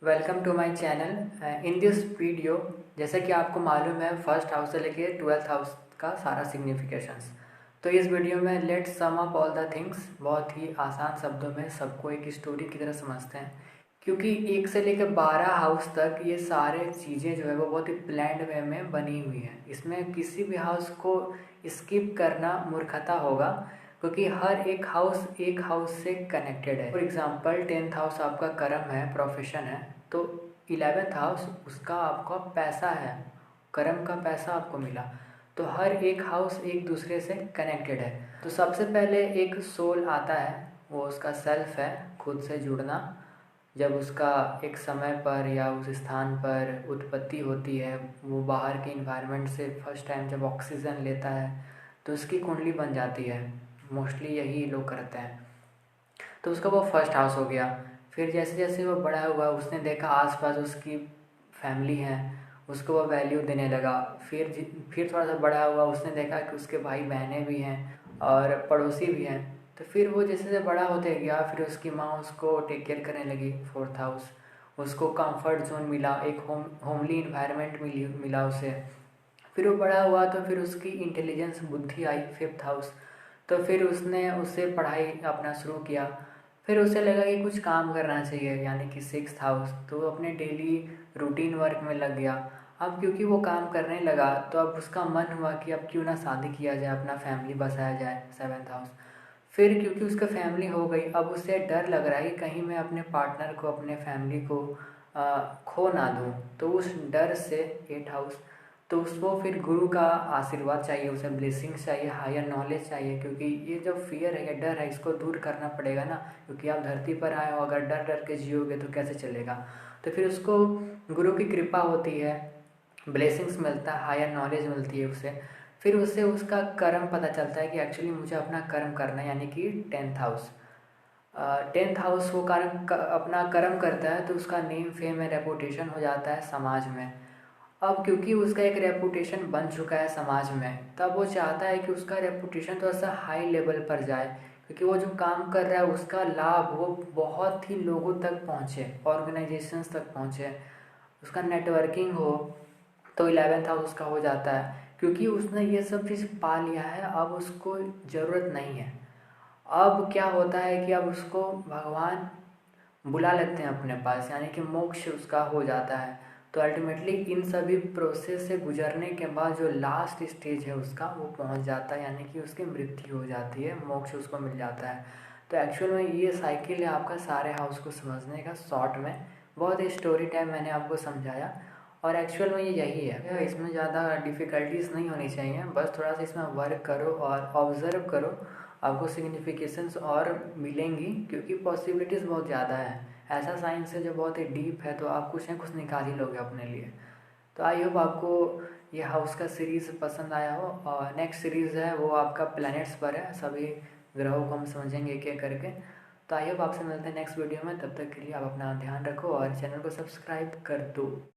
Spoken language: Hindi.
Welcome to my channel. In this video जैसा कि आपको मालूम है फर्स्ट हाउस से लेके 12th हाउस का सारा सिग्निफिकेशंस। तो इस वीडियो में let sum up all the things, बहुत ही आसान शब्दों में सबको एक स्टोरी की तरह समझते हैं, क्योंकि 1 से लेकर 12 हाउस तक ये सारे चीज़ें जो है वो बहुत ही प्लान्ड वे में बनी हुई हैं। इसमें किसी भी हाउस को स्किप करना मूर्खता होगा, क्योंकि हर एक हाउस से कनेक्टेड है। फॉर एग्जांपल 10th हाउस आपका कर्म है, प्रोफेशन है, तो 11th हाउस उसका आपका पैसा है, कर्म का पैसा आपको मिला। तो हर एक हाउस एक दूसरे से कनेक्टेड है। तो सबसे पहले एक सोल आता है, वो उसका सेल्फ है, खुद से जुड़ना। जब उसका एक समय पर या उस स्थान पर उत्पत्ति होती है, वो बाहर के इन्वायरमेंट से फर्स्ट टाइम जब ऑक्सीजन लेता है तो उसकी कुंडली बन जाती है। मोस्टली यही लोग करते हैं। तो उसका वो फर्स्ट हाउस हो गया। फिर जैसे जैसे वो बड़ा हुआ, उसने देखा आसपास उसकी फैमिली है, उसको वो वैल्यू देने लगा। फिर थोड़ा सा बड़ा हुआ, उसने देखा कि उसके भाई बहनें भी हैं और पड़ोसी भी हैं। तो फिर वो जैसे जैसे बड़ा होते गया, फिर उसकी माँ उसको टेक केयर करने लगी। फोर्थ हाउस, उसको कंफर्ट जोन मिला, एक होमली इन्वायरमेंट मिला उसे। फिर वो बड़ा हुआ तो फिर उसकी इंटेलिजेंस, बुद्धि आई, फिफ्थ हाउस। तो फिर उसने उससे पढ़ाई अपना शुरू किया। फिर उसे लगा कि कुछ काम करना चाहिए, यानी कि सिक्स्थ हाउस। तो वो अपने डेली रूटीन वर्क में लग गया। अब क्योंकि वो काम करने लगा तो अब उसका मन हुआ कि अब क्यों ना शादी किया जाए, अपना फैमिली बसाया जाए, सेवन्थ हाउस। फिर क्योंकि उसका फैमिली हो गई, अब उसे डर लग रहा है कि कहीं मैं अपने पार्टनर को, अपने फैमिली को खो ना दूँ। तो उस डर से एट हाउस, तो उसको फिर गुरु का आशीर्वाद चाहिए, उसे ब्लेसिंग्स चाहिए, हायर नॉलेज चाहिए, क्योंकि ये जो फियर है, ये डर है, इसको दूर करना पड़ेगा ना। क्योंकि आप धरती पर आए हो, अगर डर डर के जियोगे तो कैसे चलेगा। तो फिर उसको गुरु की कृपा होती है, ब्लेसिंग्स मिलता है, हायर नॉलेज मिलती है उसे। फिर उससे उसका कर्म पता चलता है कि एक्चुअली मुझे अपना कर्म करना है, यानी कि 10th हाउस। 10th हाउस वो अपना कर्म करता है तो उसका नेम, फेम है, रेपुटेशन हो जाता है समाज में। अब क्योंकि उसका एक रेपुटेशन बन चुका है समाज में, तब वो चाहता है कि उसका रेपुटेशन थोड़ा सा हाई लेवल पर जाए, क्योंकि वो जो काम कर रहा है उसका लाभ वो बहुत ही लोगों तक पहुँचे, ऑर्गेनाइजेशंस तक पहुँचे, उसका नेटवर्किंग हो। तो 11th हाउस उसका हो जाता है, क्योंकि उसने ये सब चीज़ पा लिया है। अब उसको ज़रूरत नहीं है। अब क्या होता है कि अब उसको भगवान बुला लेते हैं अपने पास, यानी कि मोक्ष उसका हो जाता है। तो अल्टीमेटली इन सभी प्रोसेस से गुजरने के बाद जो लास्ट स्टेज है उसका, वो पहुंच जाता है, यानी कि उसकी मृत्यु हो जाती है, मोक्ष उसको मिल जाता है। तो एक्चुअल में ये साइकिल है आपका सारे हाउस को समझने का। शॉर्ट में बहुत ही स्टोरी टाइम मैंने आपको समझाया, और एक्चुअल में ये यही है। इसमें ज़्यादा डिफ़िकल्टीज नहीं होनी चाहिए, बस थोड़ा सा इसमें वर्क करो और ऑब्ज़र्व करो, आपको सिग्निफिकेशंस और मिलेंगी, क्योंकि पॉसिबिलिटीज़ बहुत ज़्यादा है। ऐसा साइंस है जो बहुत ही डीप है, तो आप कुछ ना कुछ निकाल ही लोगे अपने लिए। तो आई होप आपको ये हाउस का सीरीज़ पसंद आया हो। और नेक्स्ट सीरीज़ है वो आपका प्लैनेट्स पर है, सभी ग्रहों को हम समझेंगे एक एक करके। तो आई होप आपसे मिलते हैं नेक्स्ट वीडियो में। तब तक के लिए आप अपना ध्यान रखो और चैनल को सब्सक्राइब कर दो।